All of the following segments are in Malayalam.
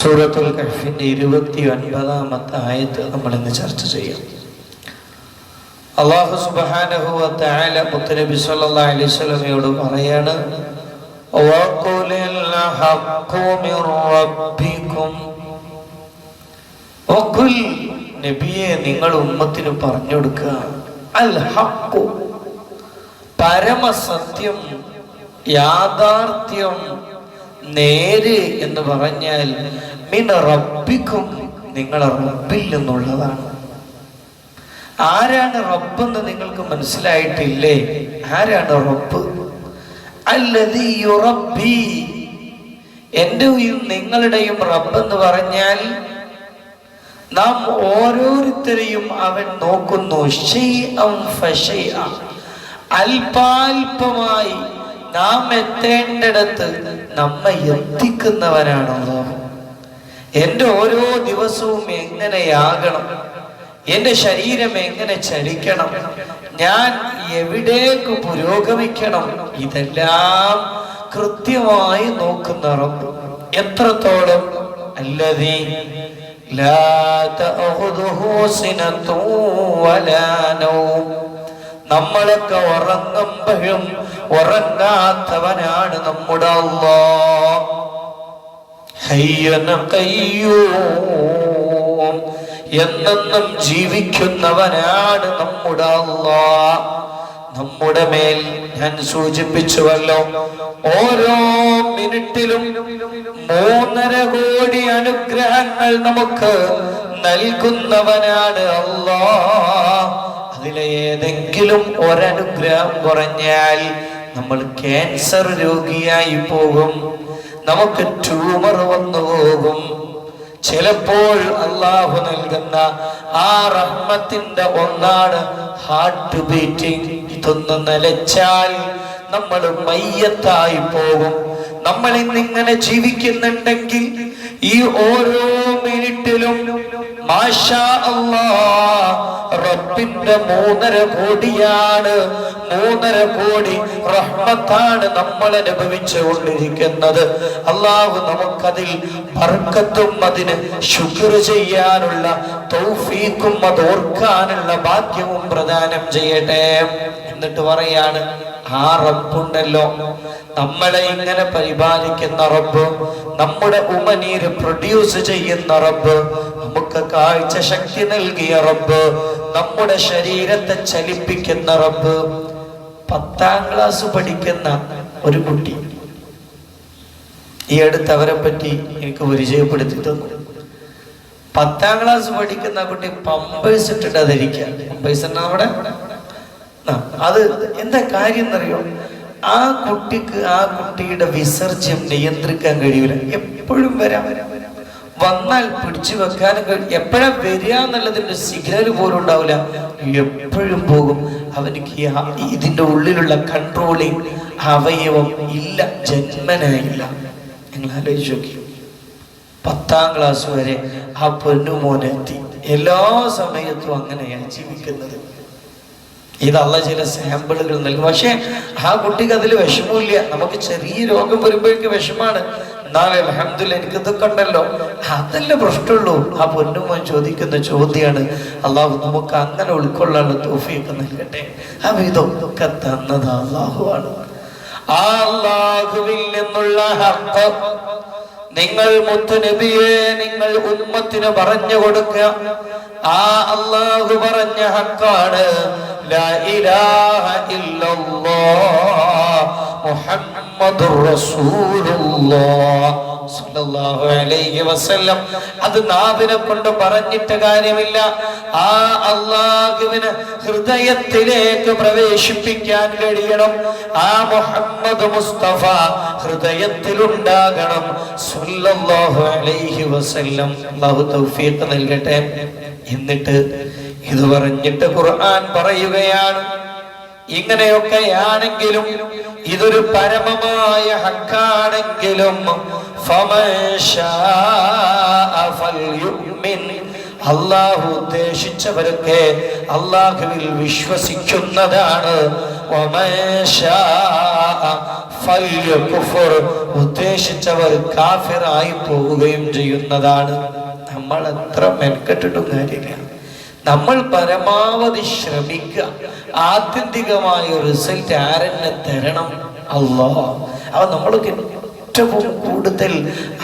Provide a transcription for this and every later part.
സൂറത്തുൽ കഹ്ഫിന്റെ 29-ാമത്തെ ആയത്ത് നമ്മൾ ഇന്ന് ചർച്ച ചെയ്യാം. അല്ലാഹു സുബ്ഹാനഹു വ തആല മുത്തനബി സല്ലല്ലാഹു അലൈഹി വസല്ലമയോട് പറയാണ്, വഖുലിൽ ഹഖ്ഖു മിർ റബ്ബിക്കും. വഖുൽ, നബിയെ നിങ്ങൾ ഉമ്മത്തിന് പറഞ്ഞു കൊടുക്കുക, അൽ ഹഖ്ഖു, പരമസത്യം, യാഥാർത്ഥ്യം, നേര് എന്ന് പറഞ്ഞാൽ മിൻ റബ്ബിക്കും, നിങ്ങളെ റബ്ബിൽ നിന്നുള്ളതാണ്. ആരാണ് റബ്ബെന്ന് നിങ്ങൾക്ക് മനസ്സിലായിട്ടില്ലേ? ആരാണ് റബ്ബ്? അല്ലദീ യുറബ്ബി, എന്റെയും നിങ്ങളുടെയും റബ്ബെന്ന് പറഞ്ഞാൽ നാം ഓരോരുത്തരെയും അവൻ നോക്കുന്നു. ശൈഅൻ ഫശൈഅ, അല്പാൽപമായി നാം എത്തേണ്ടിടത്ത് നമ്മെ എത്തിക്കുന്നവനാണ് അല്ലാഹു. എൻ്റെ ഓരോ ദിവസവും എങ്ങനെയാകണം, എൻ്റെ ശരീരം എങ്ങനെ ചലിക്കണം, ഞാൻ എവിടേക്ക് പുരോഗമിക്കണം, ഇതെല്ലാം കൃത്യമായി നോക്കുന്ന റബ്ബ്. എത്രത്തോളം? അല്ലദീ ലാ തഅഖുദുഹു സിനത്തുൻ വലാ നൗം, നമ്മളൊക്കെ ഉറങ്ങുമ്പോഴും ഉറങ്ങാത്തവനാണ് നമ്മുടെ അല്ലാഹ്. ഹയ്യൻ ഖയ്യൂം, എന്നെന്നും ജീവിക്കുന്നവനാണ് നമ്മുടെ അല്ലാഹ്. നമ്മുടെ മേൽ ഞാൻ സൂചിപ്പിച്ചുവല്ലോ, ഓരോ മിനിറ്റിലും 3.5 കോടി അനുഗ്രഹങ്ങൾ നമുക്ക് നൽകുന്നവനാണ് അല്ലാഹ്. അതിലെ ഏതെങ്കിലും ഒരനുഗ്രഹം കുറഞ്ഞാൽ നമ്മൾ ക്യാൻസർ രോഗിയായി പോകും, നമുക്ക് ട്യൂമർ വന്നു പോകും. ചിലപ്പോൾ അല്ലാഹു നൽകുന്ന ആ റഹ്മത്തിന്റെ ഒന്നാണ് ഹാർട്ട് ബീറ്റിംഗ്. ഇതൊന്ന് നിലച്ചാൽ നമ്മൾ മയ്യത്തായി പോകും. നമ്മൾ ഇന്നിങ്ങനെ ജീവിക്കുന്നുണ്ടെങ്കിൽ ഈ ഓരോ മിനിറ്റിലും മാഷാ അല്ലാഹ് റബ്ബിന്റെ 3.5 കോടിയാണ്, 3.5 കോടി റഹ്മത്താണ് നമ്മൾ അനുഭവിച്ചുകൊണ്ടിരിക്കുന്നത്. അല്ലാഹു നമുക്കതിൽ ബർക്കത്തും അതിന് ശുക്ർ ചെയ്യാനുള്ള തൗഫീഖും അത് ഓർക്കാനുള്ള ഭാഗ്യവും പ്രദാനം ചെയ്യട്ടെ. എന്നിട്ട് പറയാണ്, ആ റബ്ബുണ്ടല്ലോ, നമ്മളെ ഇങ്ങനെ പരിപാലിക്കുന്ന റബ്ബ്, നമ്മുടെ ഉമനീര് പ്രൊഡ്യൂസ് ചെയ്യുന്ന റബ്ബ്, നമുക്ക് കാഴ്ച ശക്തി നൽകിയ റബ്ബ്, നമ്മുടെ ശരീരത്തെ ചലിപ്പിക്കുന്ന റബ്ബ്. 10ാം ക്ലാസ് പഠിക്കുന്ന ഒരു കുട്ടി, ഈ അടുത്ത് അവരെ പറ്റി എനിക്ക് പരിചയപ്പെടുത്തി തന്നു. 10ാം ക്ലാസ് പഠിക്കുന്ന കുട്ടി പമ്പേഴ്സ് ഇട്ടിട്ട് ധരിക്കുക. പമ്പേഴ്സ് എന്നാ നമ്മുടെ അത് എന്താ കാര്യം എന്നറിയോ? ആ കുട്ടിക്ക് ആ കുട്ടിയുടെ വിസർജ്യം നിയന്ത്രിക്കാൻ കഴിയൂല. എപ്പോഴും വന്നാൽ പിടിച്ചു വെക്കാനും എപ്പോഴാ വരിക എന്നുള്ളതിന്റെ സിഗ്നൽ പോലും ഉണ്ടാവില്ല. എപ്പോഴും പോകും. അവനിക്ക് ഇതിന്റെ ഉള്ളിലുള്ള കൺട്രോളിങ് അവയവം ഇല്ല, ജന്മനായില്ല. നിങ്ങൾ ആലോചിച്ച് നോക്കി, 10ാം ക്ലാസ് വരെ ആ പൊന്നുമോനെത്തി. എല്ലാ സമയത്തും അങ്ങനെയാണ് ജീവിക്കുന്നത്. ഇതല്ല ചില സാമ്പിളുകൾ നൽകും. പക്ഷെ ആ കുട്ടിക്ക് അതിൽ വിഷമമില്ല. നമുക്ക് ചെറിയ രോഗം വരുമ്പോഴേക്ക് വിഷമാണ്. എന്നാലും അൽഹംദുലില്ലാ എനിക്ക് ഇതൊക്കെ ഉണ്ടല്ലോ, അതല്ലേ പ്രശ്നമുള്ളൂ. ആ പൊന്നുമോൻ ചോദിക്കുന്ന ചോദ്യമാണ്, അള്ളാഹു നമുക്ക് അങ്ങനെ ഉൾക്കൊള്ളാനുള്ള തൗഫീഖ് നൽകട്ടെ. അപ്പൊ ഇതൊക്കെ തന്നത് അള്ളാഹുവാണ്. ആ അള്ളാഹുവിൽ നിന്നുള്ള ഹഖ് നിങ്ങൾ മുത്തുനബിയെ നിങ്ങൾ ഉമ്മത്തിന് പറഞ്ഞു കൊടുക്കുക. ആ അല്ലാഹു പറഞ്ഞ ഹഖാണ് ലാ ഇലാഹ ഇല്ലല്ലാഹ് മുഹമ്മദുർ റസൂലുള്ളാഹ് സ്വല്ലല്ലാഹു അലൈഹി വസല്ലം. അത് നാവിനെ കൊണ്ട് പറഞ്ഞിട്ട് കാര്യമില്ല. ആ അല്ലാഹുവിനെ ഹൃദയത്തിലേക്ക് പ്രവേശിപ്പിക്കാൻ കഴിയണം. ആ മുഹമ്മദ് മുസ്തഫ ഹൃദയത്തിലുണ്ടാകണം സ്വല്ലല്ലാഹു അലൈഹി വസല്ലം. അല്ലാഹു തൗഫീഖ് നൽകട്ടെ. എന്നിട്ട് ഇത് പറഞ്ഞിട്ട് ഖുർആൻ പറയുകയാണ്, ഇങ്ങനെയൊക്കെയാണെങ്കിലും ഇതൊരു പരമമായ ഹക്കാണെങ്കിലും ഫമൻ ശാഅ ഫൽയുമിൻ, അല്ലാഹു ഉദ്ദേശിച്ചവരൊക്കെ അല്ലാഹുവിൽ വിശ്വസിക്കുന്നതാണ്. വമൻ ശാഅ ഫൽയകുഫർ, ഉദ്ദേശിച്ചവർ കാഫിറായി പോവുകയും ചെയ്യുന്നതാണ്. നമ്മൾ എത്ര മെനക്കെട്ടിട്ടും കാര്യമില്ല. നമ്മൾ പരമാവധി ശ്രമിക്കുക. ആത്യന്തികമായ റിസൾട്ട് ആരെന്നെ തരണം? അല്ലാഹ്. അവ നമ്മളൊക്കെ ഏറ്റവും കൂടുതൽ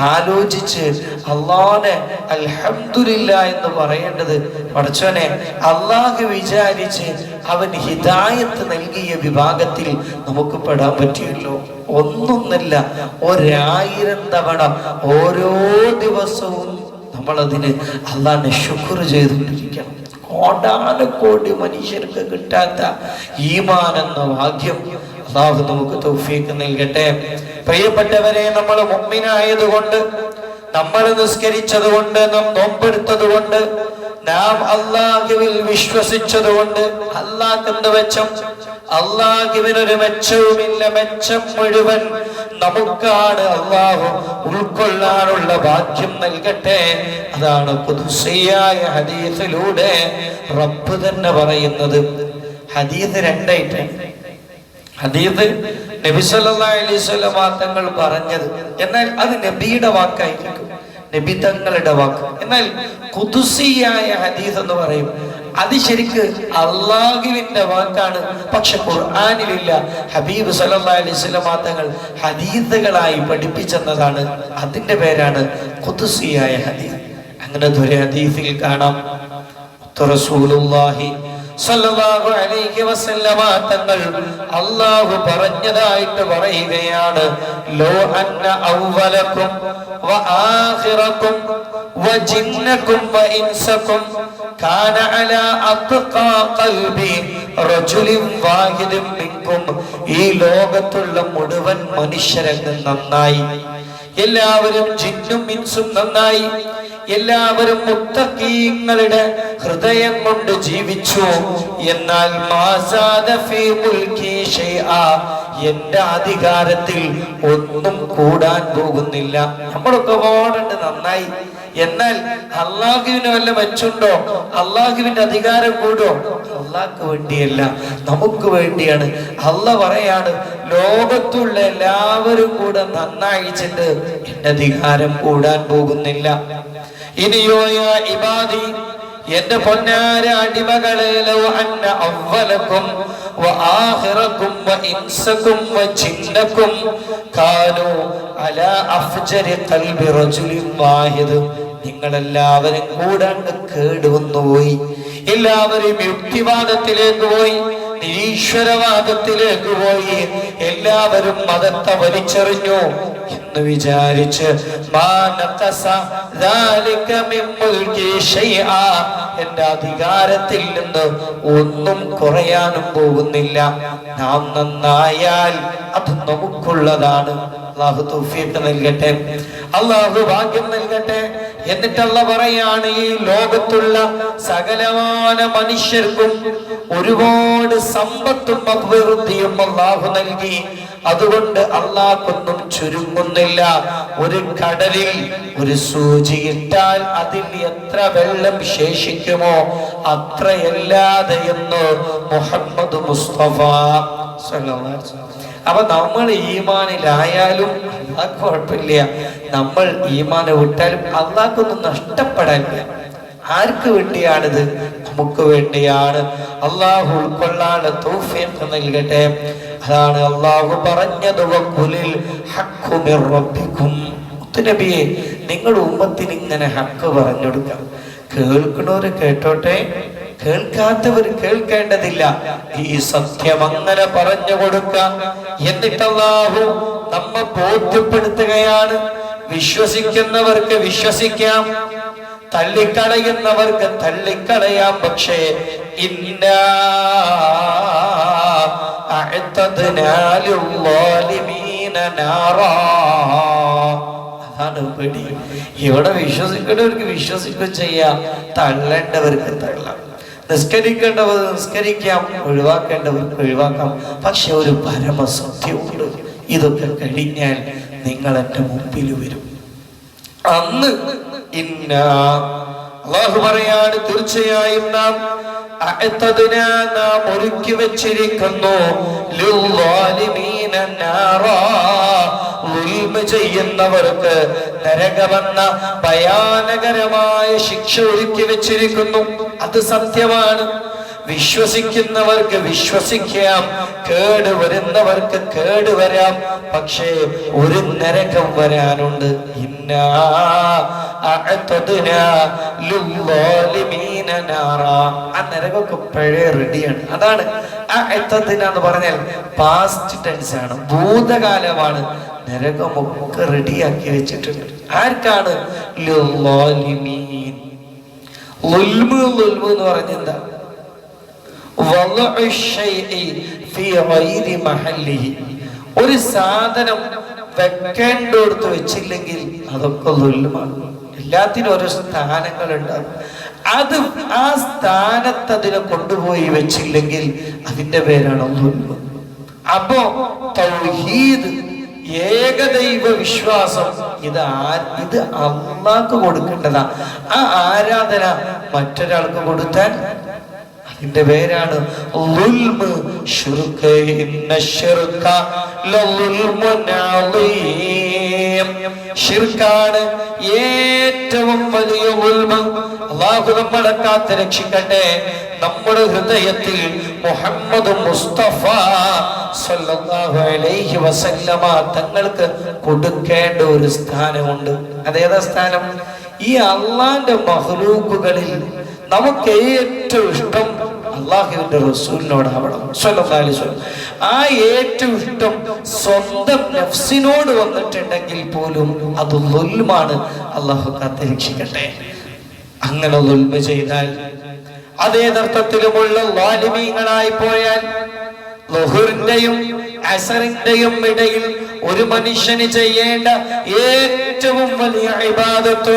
ആലോചിച്ച് അല്ലാഹുവിനെ അൽഹംദുലില്ലാഹ് എന്ന് പറയേണ്ടത്, പടച്ചോനെ അല്ലാഹു വിചാരിച്ച് അവൻ ഹിദായത്ത് നൽകിയ വിഭാഗത്തിൽ നമുക്ക് പെടാൻ പറ്റിയല്ലോ. ഒന്നൊന്നല്ല, 1000 തവണ ഓരോ ദിവസവും നമ്മളതിന് അല്ലാഹുവിനെ ശുക്ർ ചെയ്തുകൊണ്ടിരിക്കണം. കോടാനുകോടി മനുഷ്യർക്ക് കിട്ടാത്ത ഈമാൻ എന്ന ഭാഗ്യം അല്ലാഹു നമുക്ക് തൗഫീഖ് നൽകട്ടെ. പ്രിയപ്പെട്ടവരെ, നമ്മൾ മുഅ്മിനായതുകൊണ്ട്, നമ്മൾ നിസ്കരിച്ചതുകൊണ്ട്, നാം നോമ്പെടുത്തതുകൊണ്ട്, നാം അല്ലാഹുവിൽ വിശ്വസിച്ചതുകൊണ്ട് അല്ലാഹുവിന്റെ മെച്ചം, അല്ലാഹുവിനൊരു മെച്ചവുമില്ല. മെച്ചം മുഴുവൻ നമുക്കാണ്. അല്ലാഹു ഉൾക്കൊള്ളാനുള്ള ഭാഗ്യം നൽകട്ടെ. അതാണ് ഖുദ്സിയായ ഹദീസിലൂടെ റബ്ബ് തന്നെ പറയുന്നത്. ഹദീസ് രണ്ടായിട്ടാണ്. ഹദീസ് നബി സല്ലല്ലാഹു അലൈഹി വസല്ലം തങ്ങൾ പറഞ്ഞത്, എന്നാൽ അത് നബിയുടെ വാക്കായിരിക്കും, നബി തങ്ങളുടെ വാക്ക്. എന്നാൽ ഖുദ്സിയായ ഹദീസ് എന്ന് പറയും, അത് ശരിക്ക് അല്ലാഹുവിന്റെ വാക്കാണ്, പക്ഷെ ഖുർആനിലില്ല. ഹബീബ് സല്ലല്ലാഹു അലൈഹി വസല്ലം തങ്ങൾ ഹദീസുകളായി പഠിപ്പിച്ചെന്നതാണ്. അതിന്റെ പേരാണ് ഖുദ്സിയായ ഹദീസ്. അങ്ങനെ ഒരു ഹദീസിൽ കാണാം, റസൂലുള്ളാഹി സല്ലല്ലാഹു അലൈഹി വസല്ലമ തങ്ങൾ അല്ലാഹു പറഞ്ഞതായിട്ട് പറയുകയാണ്, ലോ അന്ന അവ്വലകും വആഖിറകും വജിന്നകും വഇൻസകും കാന അലാ അത്ഖാ ഖൽബി റജുലിൻ വാഹിദിൻ മിൻകും. ഈ ലോകത്തുള്ള മുഴുവൻ മനുഷ്യരെന്ന് നന്നായി, എല്ലാവരും ജിന്നും ഇൻസും നന്നായി, എല്ലാവരും മുത്തഖീങ്ങളുടെ ഹൃദയം കൊണ്ട് ജീവിച്ചു. എന്നാൽ എന്റെ അധികാരത്തിൽ ഒന്നും കൂടാൻ പോകുന്നില്ല. നമ്മളൊക്കെ പാടുണ്ട് നന്നായി, എന്നാൽ അള്ളാഹുവിന് വല്ല മെച്ചുണ്ടോ? അള്ളാഹുവിന്റെ അധികാരം കൂടോ? അള്ളാഹ്ക്ക് വേണ്ടിയല്ല, നമുക്ക് വേണ്ടിയാണ്. അള്ളാഹ് പറയാണ്, ലോകത്തുള്ള എല്ലാവരും കൂടെ നന്നായിച്ചിട്ട് എന്റെ അധികാരം കൂടാൻ പോകുന്നില്ല. ഇനിയോ യാ ഇബാദി, എന്റെ പൊന്നാര അടിമകളെ, ലൗ അന്ന അവ്വലകും വആഖിറകും വഇൻസകും വജിന്നകും കാനൂ അലാ അഫ്ജരി ഖൽബി റജുലിൻ വാഹിദ്. നിങ്ങളെല്ലാവരും കൂടാണ്ട് കേടുവന്നുപോയി, എല്ലാവരും യുക്തിവാദത്തിലേക്ക് പോയി, നിരീശ്വരവാദത്തിലേക്ക് പോയി, എല്ലാവരും മതത്തെ വലിച്ചെറിഞ്ഞു എന്ന് വിചാരിച്ച് എന്റെ അധികാരത്തിൽ നിന്ന് ഒന്നും കുറയാനും പോകുന്നില്ല. നാം നന്നായാൽ അത് നമുക്കുള്ളതാണ്. അല്ലാഹു തൗഫീഖ് നൽകട്ടെ, അല്ലാഹു ഭാഗ്യം നൽകട്ടെ. എന്നിട്ട് അല്ലാഹു പറയാണ്, ഈ ലോകത്തുള്ള സകലമാന മനുഷ്യർക്കും ഒരുപാട് സമ്പത്തും അഭിവൃദ്ധിയും അല്ലാഹു നൽകി. അതുകൊണ്ട് അല്ലാഹ്ക്കൊന്നും ചുരുങ്ങുന്നില്ല. ഒരു കടലിൽ ഒരു സൂചി ഇട്ടാൽ അതിൽ എത്ര വെള്ളം ശേഷിക്കുമോ അത്രയല്ലാതെ എന്ന് മുഹമ്മദ് മുസ്തഫ സല്ലല്ലാഹു അലൈഹി വസല്ലം. അപ്പൊ നമ്മൾ ഈമാനിലായാലും അല്ലാഹ് കുഴപ്പമില്ല, നമ്മൾ ഈമാനെ വിട്ടാലും അല്ലാഹ്ക്കൊന്നും നഷ്ടപ്പെടാനില്ല. ആർക്ക് വേണ്ടിയാണിത്? നമുക്ക് വേണ്ടിയാണ്. അല്ലാഹു ഉൾക്കൊള്ളാനുള്ള തൗഫീഖ് നൽകട്ടെ. അതാണ് അല്ലാഹു പറഞ്ഞത്, വഖുലിൽ ഹഖ്ഖു മിർ റബ്ബിക്കും. നബിയെ, നിങ്ങൾ ഉമ്മത്തിന് ഇങ്ങനെ ഹക്ക് പറഞ്ഞു കൊടുക്കാം. കേൾക്കുന്നവര് കേട്ടോട്ടെ, കേൾക്കാത്തവർ കേൾക്കേണ്ടതില്ല. ഈ സത്യം അങ്ങനെ പറഞ്ഞു കൊടുക്കാം. എന്നിട്ട് അല്ലാഹു നമ്മെ ബോധ്യപ്പെടുത്തുകയാണ്, വിശ്വസിക്കുന്നവർക്ക് വിശ്വസിക്കാം, തള്ളിക്കളയുന്നവർക്ക് തള്ളിക്കളയാം. പക്ഷേ ഇന്നാ അഅ്തദ്നാ ലിൽളാലിമീന നാറാ. അതാണ് പേടി. ഇവിടെ വിശ്വസിക്കേണ്ടവർക്ക് വിശ്വസിക്കുകയും ചെയ്യാം, തള്ളേണ്ടവർക്ക് തള്ളാം. നിസ്കരിക്കേണ്ടവർ നിസ്കരിക്കാം, ഒഴിവാക്കേണ്ടവർക്ക് ഒഴിവാക്കാം. പക്ഷെ ഒരു പരമസത്യമുണ്ട്, ഇതൊക്കെ കഴിഞ്ഞാൽ നിങ്ങൾ എൻ്റെ മുമ്പിൽ വരും. അന്ന് അല്ലാഹു പറയാണ്, തീർച്ചയായും നാം നാം ഒരുക്കി വെച്ചിരിക്കുന്നു ചെയ്യുന്നവർക്ക് നരകമെന്ന ഭയാനകരമായ ശിക്ഷ ഒരുക്കി വെച്ചിരിക്കുന്നു. അത് സത്യമാണ്. വിശ്വസിക്കുന്നവർക്ക് വിശ്വസിക്കാം, കേട് വരുന്നവർക്ക് കേട് വരാം. പക്ഷേ ഒരു നരകം വരാനുണ്ട്. ആ നരകമൊക്കെ പഴയ റെഡിയാണ്. അതാണ് എന്ന് പറഞ്ഞാൽ പാസ്റ്റ് ടെൻസ് ആണ്, ഭൂതകാലമാണ്. നരകമൊക്കെ റെഡിയാക്കി വെച്ചിട്ടുണ്ട്. ആർക്കാണ്? എന്ന് പറഞ്ഞെന്താ? ഒരു സാധനം വെക്കേണ്ടടുത്ത് വെച്ചില്ലെങ്കിൽ അതൊക്കെ ദുൽമാണ്. എല്ലാത്തിനും ഓരോ സ്ഥാനങ്ങൾ ഉണ്ടാകും. അത് ആ സ്ഥാനത്ത് അതിനെ കൊണ്ടുപോയി വെച്ചില്ലെങ്കിൽ അതിന്റെ പേരാണ് ദുൽമ്. അപ്പോ തൗഹീദ്, ഏകദൈവ വിശ്വാസം, ഇത് അല്ലാഹ്ക്ക് കൊടുക്കേണ്ടതാ. ആ ആരാധന മറ്റൊരാൾക്ക് കൊടുത്താൽ അതിന്റെ പേരാണ് ളുൽമ്, ശിർക്ക്. ഇന്ന ശിർക ലളുൽമുൻ അളീം. ശിർക്കാണ് ഏറ്റവും വലിയ ളുൽമ്. അല്ലാഹു നമ്മളെ കാത്ത് രക്ഷിക്കട്ടെ. നമ്മുടെ ഹൃദയത്തിൽ മുഹമ്മദ് മുസ്തഫ സല്ലല്ലാഹു അലൈഹി വസല്ലമ തങ്ങൾക്ക് കൊടുക്കേണ്ട ഒരു സ്ഥാനമുണ്ട്. അതേതാ സ്ഥാനം? ഈ അള്ളാന്റെ മഖ്ലൂഖുകളിൽ നമുക്ക് ഏറ്റവും ഇഷ്ടം അള്ളാഹുവിന്റെ റസൂലിനോടാവണം സ്വല്ലല്ലാഹു അലൈഹി വസല്ലം. ആ ഏറ്റവും ഇഷ്ടം സ്വന്തം നഫ്സിനോട് വന്നിട്ടുണ്ടെങ്കിൽ പോലും അത് ദുൽമാണ്. അള്ളാഹു കാത്തിരക്ഷിക്കട്ടെ. അങ്ങനെ ദുൽമ ചെയ്താൽ, അതേതർത്ഥത്തിലുമുള്ള ളാലിമീങ്ങളായി പോയാൽ, ളുഹറിന്റെയും അസറിന്റെയും ഇടയിൽ ഒരു മനുഷ്യന് ചെയ്യേണ്ട ഏറ്റവും വലിയ ഇബാദത്ത്,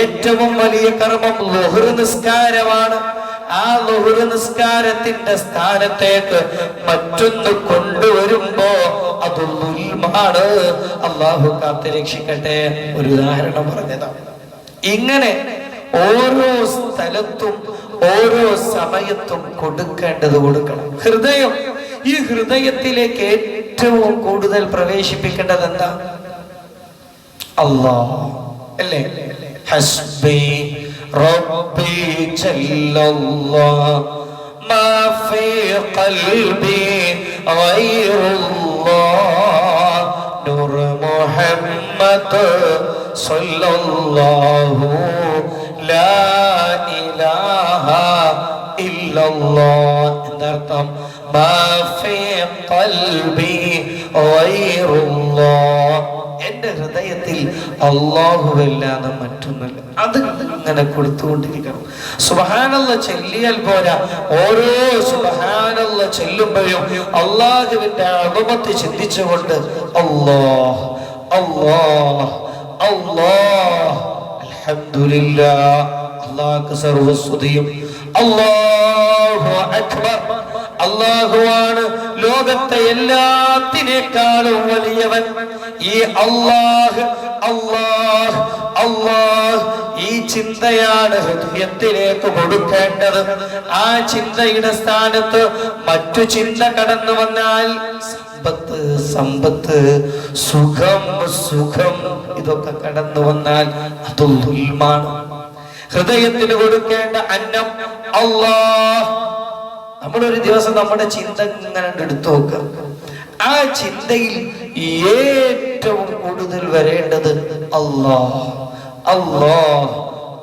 ഏറ്റവും വലിയ കർമ്മം ളുഹർ നിസ്കാരമാണ്. ആ ളുഹർ നിസ്കാരത്തിന്റെ സ്ഥാനത്തേക്ക് മറ്റൊന്ന് കൊണ്ടുവരുമ്പോ അത് ദുൽമാണ്. അല്ലാഹു കാത്തുരക്ഷിക്കട്ടെ. ഒരു ഉദാഹരണം പറഞ്ഞതാണ്. ഇങ്ങനെ ഓരോ സ്ഥലത്തും ഓരോ സമയത്തും കൊടുക്കേണ്ടത് കൊടുക്കണം. ഹൃദയം, ഈ ഹൃദയത്തിലേക്ക് ഏറ്റവും കൂടുതൽ പ്രവേശിപ്പിക്കേണ്ടത് എന്താ? അല്ലാഹ് അല്ലേ? ഹസ്ബി റബ്ബി ജല്ലല്ലാഹ് മാ ഫീ ഖൽബി ഗൈറുല്ലാഹ് നൂർ മുഹമ്മദ് സല്ലല്ലാഹു ലാ ഇലാഹ ഇല്ലല്ലാഹ്. എന്താർത്ഥം? മാ ഫീ ഖൽബി ഗൈറുല്ലാഹ്. എന്റെ ഹൃദയത്തിൽ അല്ലാഹുവല്ലാതെ മറ്റൊന്നുമില്ല. അത് ഇങ്ങനെ കൊടുത്തുകൊണ്ടിരിക്കണം. സുബ്ഹാനല്ലാഹ് ചൊല്ലിയാൽ പോരാ, ഓരോ സുബ്ഹാനല്ലാഹ് ചൊല്ലുമ്പോഴും അല്ലാഹുവിന്റെ അളമത്ത് ചിന്തിച്ചുകൊണ്ട് അല്ലാഹ് അല്ലാഹ് അല്ലാഹ് അൽഹംദുലില്ലാഹ്, അല്ലാഹുക്ക് സർവസ്തുതിയും, അല്ലാഹു അക്ബർ, അല്ലാഹുവാണ് ലോകത്തെ എല്ലാത്തിനേക്കാളും വലിയവൻ. ഈ അല്ലാഹ് അല്ലാഹ് അല്ലാഹ്, ഈ ചിന്തയാണ് ഹൃദയത്തിലേക്ക് കൊടുക്കേണ്ടത്. ആ ചിന്തയുടെ സ്ഥാനത്ത് മറ്റു ചിന്ത കടന്നു വന്നാൽ സമ്പത്ത് സമ്പത്ത്, സുഖം സുഖം, ഇതൊക്കെ കടന്നു വന്നാൽ അത് ദുൽമാണ്. ഹൃദയത്തിന് കൊടുക്കേണ്ട അന്നം അല്ലാഹ്. നമ്മളൊരു ദിവസം നമ്മുടെ ചിന്ത ഇങ്ങനെ എടുത്തു നോക്കുക. ആ ചിന്തയിൽ ഏറ്റവും കൂടുതൽ വരേണ്ടത് അല്ലാഹ് അല്ലാഹ്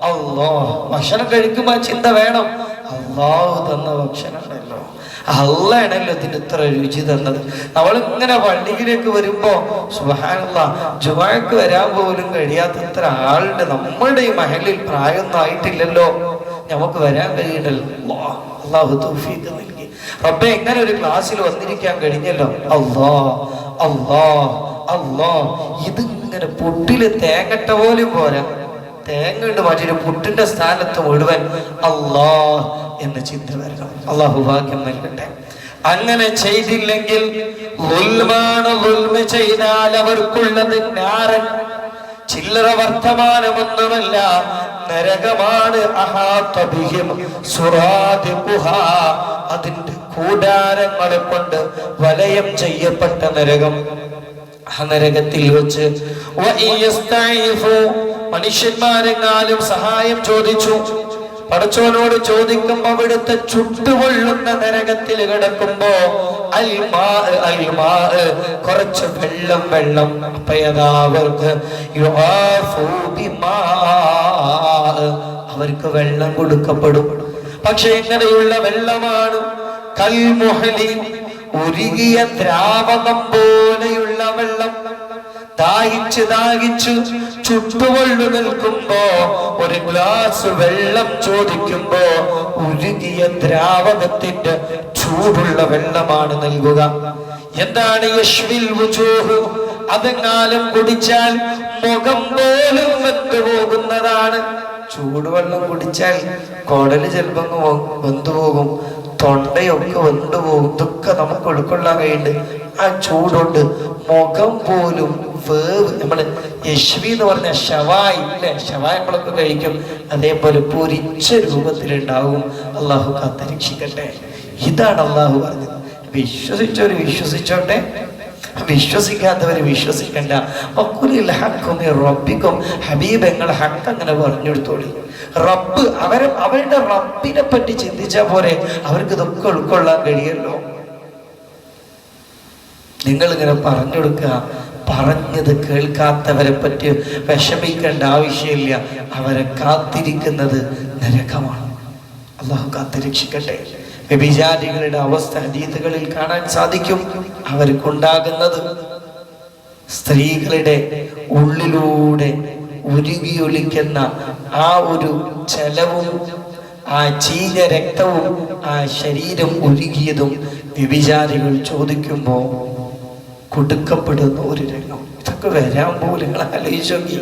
അല്ലാഹ്. ഭക്ഷണം കഴിക്കുമ്പോൾ ആ ചിന്ത വേണം. അല്ലാഹു തന്ന ഭക്ഷണമല്ലോ, അള്ളാണല്ലോ ഇതിന് ഇത്ര രുചി തന്നത്. നമ്മളിങ്ങനെ പള്ളിയിലേക്ക് വരുമ്പോ സുബ്ഹാനല്ലാഹ്, ജുമുഅക്ക് വരാൻ പോലും കഴിയാത്തത്ര ആളുണ്ട്. നമ്മുടെ ഈ മഹലിൽ പ്രായമൊന്നും ആയിട്ടില്ലല്ലോ, നമുക്ക് വരാൻ കഴിയണ്ടല്ലോ. അല്ലാഹു തൗഫീഖ് നൽകി. റബ്ബേ, എങ്ങനെ ഒരു ക്ലാസ്സിൽ വന്നിരിക്കാൻ കഴിഞ്ഞല്ലോ. അല്ലാഹ് അല്ലാഹ് അല്ലാഹ്. ഇതിങ്ങനെ പൊട്ടില് തേങ്ങട്ട പോലും പോരാ, തേങ്ങ കൊണ്ട് മാറ്റിട്ട് പുട്ടിന്റെ സ്ഥാനത്ത് മുഴുവൻ അല്ലാഹ് എന്ന ചിന്ത വരണം. അല്ലാഹു ഭാഗ്യം നൽകട്ടെ. അങ്ങനെ ചെയ്തില്ലെങ്കിൽ ളുൽമാണ്. ളുൽമ ചെയ്താൽ അവർക്കുള്ളത് നാരൻ. ചില്ലറ വർത്തമാനമൊന്നുമല്ല, നരകമാണ്. അതിന്റെ കൂടാരങ്ങളെ കൊണ്ട് വലയം ചെയ്യപ്പെട്ട നരകം. ആ നരകത്തിൽ വെച്ച് മനുഷ്യന്മാരെങ്ങാനും സഹായം ചോദിച്ചു, പടച്ചോനോട് ചോദിക്കുമ്പോ അവിടുത്തെ ചുട്ടുകൊള്ളുന്ന നരകത്തിൽ കിടക്കുമ്പോ കുറച്ച് വെള്ളം അവർക്ക് വെള്ളം കൊടുക്കപ്പെടും. പക്ഷെ എങ്ങനെയുള്ള വെള്ളമാണ്? കൽമുഹലി, ഉരുകിയ ദ്രാവകം പോലെയുള്ള വെള്ളം. ദാഹിച്ചു ചുട്ടുകൊള്ളു നിൽക്കുമ്പോ ഒരു ഗ്ലാസ് വെള്ളം ചോദിക്കുമ്പോ ഉരുകിയ ദ്രാവകത്തിന്റെ ചൂടുള്ള വെള്ളമാണ് നൽകുക. എന്താണ് യശ്വിൽ വുജൂഹ്? അതെങ്ങാലും കുടിച്ചാൽ മുഖം പോലും വെന്തുപോകുന്നതാണ്. ചൂടുവെള്ളം കുടിച്ചാൽ കുടല് ചിലപ്പോ വെന്തുപോകും, തൊണ്ടയൊക്കെ വെന്തുപോകും. ഇതൊക്കെ നമുക്ക് ഉൾക്കൊള്ളാൻ കഴിയുന്നുണ്ട്. ആ ചൂടുണ്ട് മുഖം പോലും വേവ്. നമ്മള് യശ്വി എന്ന് പറഞ്ഞ ഷവായി അല്ലെ, ഷവായി നമ്മളൊക്കെ കഴിക്കും, അതേപോലെ പൊരിച്ച രൂപത്തിലുണ്ടാവും. അള്ളാഹു കാത്തരക്ഷിക്കട്ടെ. ഇതാണ് അള്ളാഹു പറഞ്ഞത്. വിശ്വസിച്ചവര് വിശ്വസിച്ചോട്ടെ, വിശ്വസിക്കാത്തവര് വിശ്വസിക്കണ്ട. റബ്ബിക്കും ഹബീബ് ഞങ്ങളെ ഹക്ക് അങ്ങനെ പറഞ്ഞെടുത്തോളി. റബ്ബ് അവരുടെ റബ്ബിനെ പറ്റി ചിന്തിച്ചാൽ പോരെ, അവർക്ക് ഇതൊക്കെ ഉൾക്കൊള്ളാൻ കഴിയല്ലോ. നിങ്ങളിങ്ങനെ പറഞ്ഞു കൊടുക്കുക. പറഞ്ഞത് കേൾക്കാത്തവരെ പറ്റി വിഷമിക്കേണ്ട ആവശ്യമില്ല. അവരെ കാത്തിരിക്കുന്നത് നരകമാണ്. അള്ളാഹു കാത്തിരക്ഷിക്കട്ടെ. വ്യഭിചാരികളുടെ അവസ്ഥ ഹദീസുകളിൽ കാണാൻ സാധിക്കും. അവർക്കുണ്ടാകുന്നത് സ്ത്രീകളുടെ ഉള്ളിലൂടെ ഉരുകിയൊലിക്കുന്ന ആ ഒരു ജലവും ആ ചീഞ്ഞ രക്തവും ആ ശരീരം ഉരുകിയതും വ്യഭിചാരികൾ ചോദിക്കുമ്പോ കൊടുക്കപ്പെടുന്ന ഒരു രംഗം. ഇതൊക്കെ വരാൻ പോലും നിങ്ങൾ ആലോചിച്ച് നോക്കി.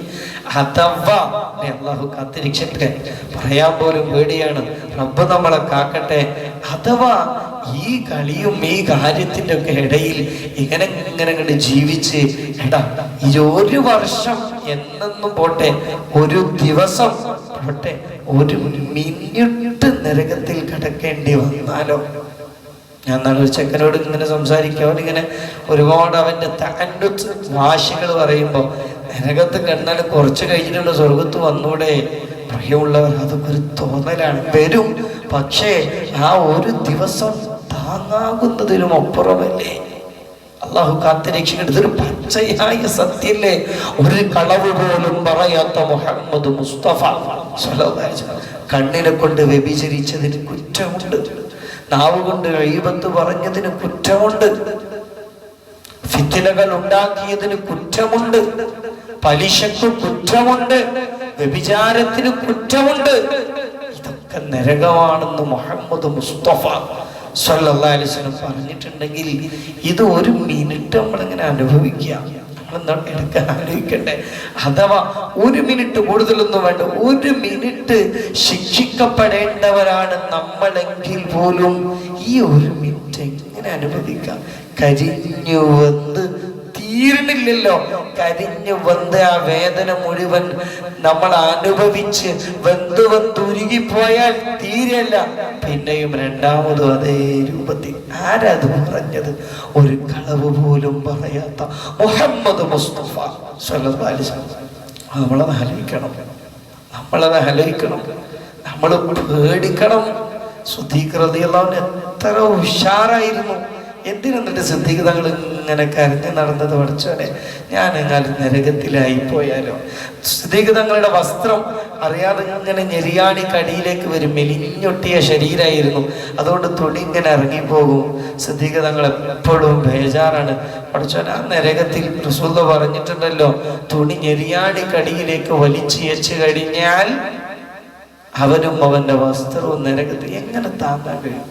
അഥവാ അള്ളാഹു കാത്തിരക്ഷട്ടെ, പറയാൻ പോലും പേടിയാണ്. റബ്ബ് നമ്മളെ കാക്കട്ടെ. അഥവാ ഈ കളിയും ഈ കാര്യത്തിന്റെ ഒക്കെ ഇടയിൽ ഇങ്ങനെ കണ്ട് ജീവിച്ച് ഈ ഒരു വർഷം എന്നെന്നും പോട്ടെ, ഒരു ദിവസം പോട്ടെ, ഒരു മിനിറ്റ് നരകത്തിൽ കിടക്കേണ്ടി വന്നാലോ? ഞാൻ നാളെ ചെക്കനോട് ഇങ്ങനെ സംസാരിക്കും. അവനിങ്ങനെ ഒരുപാട് അവന്റെ വാശികൾ പറയുമ്പോ, നരകത്ത് കണ്ടാൽ കുറച്ച് കഴിഞ്ഞിട്ടുണ്ട് സ്വർഗത്ത് വന്നൂടെ പ്രിയമുള്ളവർ, അതൊക്കെ ഒരു തോന്നലാണ്. വരും, പക്ഷേ ആ ഒരു ദിവസം താങ്ങാകുന്നതിലും അപ്പുറമല്ലേ. അള്ളാഹു കാത്തിരക്ഷിക്കട്ടെ. ഇതൊരു പച്ചയായ സത്യല്ലേ. ഒരു കളവ് പോലും പറയാത്ത മുഹമ്മദ് മുസ്തഫ കണ്ണിനെ കൊണ്ട് വ്യഭിചരിച്ചതിന് കുറ്റമുണ്ട്, നാവ് കൊണ്ട് ഗീബത്ത് പറഞ്ഞതിന് കുറ്റമുണ്ട്, ഫിത്നകൾ ഉണ്ടാക്കിയതിന് കുറ്റമുണ്ട്, പലിശക്ക് കുറ്റമുണ്ട്, വ്യഭിചാരത്തിന് കുറ്റമുണ്ട്. ഇതൊക്കെ നരകമാണെന്ന് മുഹമ്മദ് മുസ്തഫ സ്വല്ലല്ലാഹു അലൈഹി വസല്ലം പറഞ്ഞിട്ടുണ്ടെങ്കിൽ ഇത് ഒരു മിനിറ്റ് നമ്മളിങ്ങനെ അനുഭവിക്കുക. നമ്മളെന്താണ് എടുക്കാൻ ആലോചിക്കണ്ടേ? അഥവാ ഒരു മിനിറ്റ് കൂടുതലൊന്നും വേണ്ട, ഒരു മിനിറ്റ് ശിക്ഷിക്കപ്പെടേണ്ടവരാണ് നമ്മളെങ്കിൽ പോലും ഈ ഒരു മിനിറ്റ് എങ്ങനെ അനുഭവിക്കാം? കരിഞ്ഞു വന്ന് തീരണില്ലല്ലോ. കരിഞ്ഞു വന്ന് ആ വേദന മുഴുവൻ നമ്മൾ അനുഭവിച്ച് വെന്തുരുകിപ്പോയാൽ തീരല്ല, പിന്നെയും രണ്ടാമതും അതേ രൂപത്തിൽ. ആരത് പറഞ്ഞത്? ഒരു കളവ് പോലും പറയാത്ത മുഹമ്മദ് മുസ്തഫ സ്വല്ലല്ലാഹു അലൈഹി വസല്ലം. നമ്മളത് ആലോചിക്കണം, നമ്മൾ പേടിക്കണം. സിദ്ദീഖ് റളിയല്ലാഹു അൻഹു എത്ര ഉഷാറായിരുന്നു. എന്തിനെന്നിട്ട് സിദ്ദീഖ് തങ്ങൾ ഇങ്ങനെ കരഞ്ഞ് നടന്നത്? പഠിച്ചോനെ, ഞാൻ എങ്ങാനും നരകത്തിലായി പോയാലോ? സിദ്ദീഖ് തങ്ങളുടെ വസ്ത്രം അറിയാതെ ഇങ്ങനെ ഞെരിയാണി കടിയിലേക്ക് വരും. മെലിഞ്ഞൊട്ടിയ ശരീരമായിരുന്നു, അതുകൊണ്ട് തുണി ഇങ്ങനെ ഇറങ്ങിപ്പോകും. സിദ്ദീഖ് തങ്ങൾ എപ്പോഴും ബേജാറാണ്. പഠിച്ചോനെ, ആ നരകത്തിൽ റസൂൽ പറഞ്ഞിട്ടുണ്ടല്ലോ, തുണി ഞെരിയാണി കടിയിലേക്ക് വലിച്ചു കഴിഞ്ഞാൽ അവനും അവന്റെ വസ്ത്രവും നരകത്തിൽ എങ്ങനെ താങ്ങാൻ കഴിയും?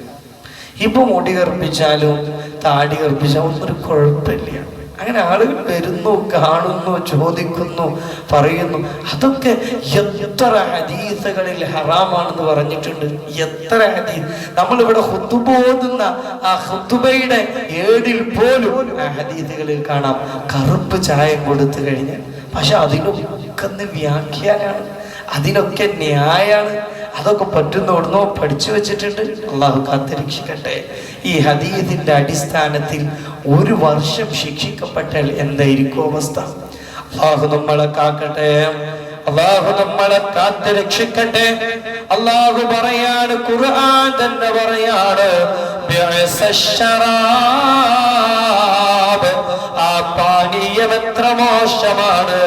ഇപ്പൊ മുടി കറുപ്പിച്ചാലും താടി കറുപ്പിച്ചാലും ഒന്നൊരു കുഴപ്പമില്ല. അങ്ങനെ ആളുകൾ വരുന്നു, കാണുന്നു, ചോദിക്കുന്നു, പറയുന്നു. അതൊക്കെ എത്ര ഹദീസുകളിൽ ഹറാമാണെന്ന് പറഞ്ഞിട്ടുണ്ട്. എത്ര ഹദീസ് നമ്മളിവിടെ ഖുതുബ ഓതുന്ന ആ ഖുതുബയുടെ ഏടിൽ പോലും ആ ഹദീസുകളിൽ കാണാം കറുപ്പ് ചായം കൊടുത്തു കഴിഞ്ഞാൽ. പക്ഷെ അതിനൊക്കെ അതിനൊക്കെ വ്യാഖ്യാനാണ്, അതിനൊക്കെ ന്യായാണ്. അതൊക്കെ പറ്റുന്നോടുന്നോ പഠിച്ചു വെച്ചിട്ടുണ്ട്. അള്ളാഹു കാത്തിരക്ഷിക്കട്ടെ. ഈ ഹദീസിന്റെ അടിസ്ഥാനത്തിൽ 1 വർഷം ശിക്ഷിക്കപ്പെട്ടാൽ എന്തായിരിക്കും അവസ്ഥ? അള്ളാഹു നമ്മളെ കാക്കട്ടെ, അള്ളാഹു നമ്മളെ കാത്തിരക്ഷിക്കട്ടെ. അള്ളാഹു പറയാണ്, ഖുർആൻ തന്നെ പറയാണ്, ആ പാനീയം എത്ര മോശമാണ്.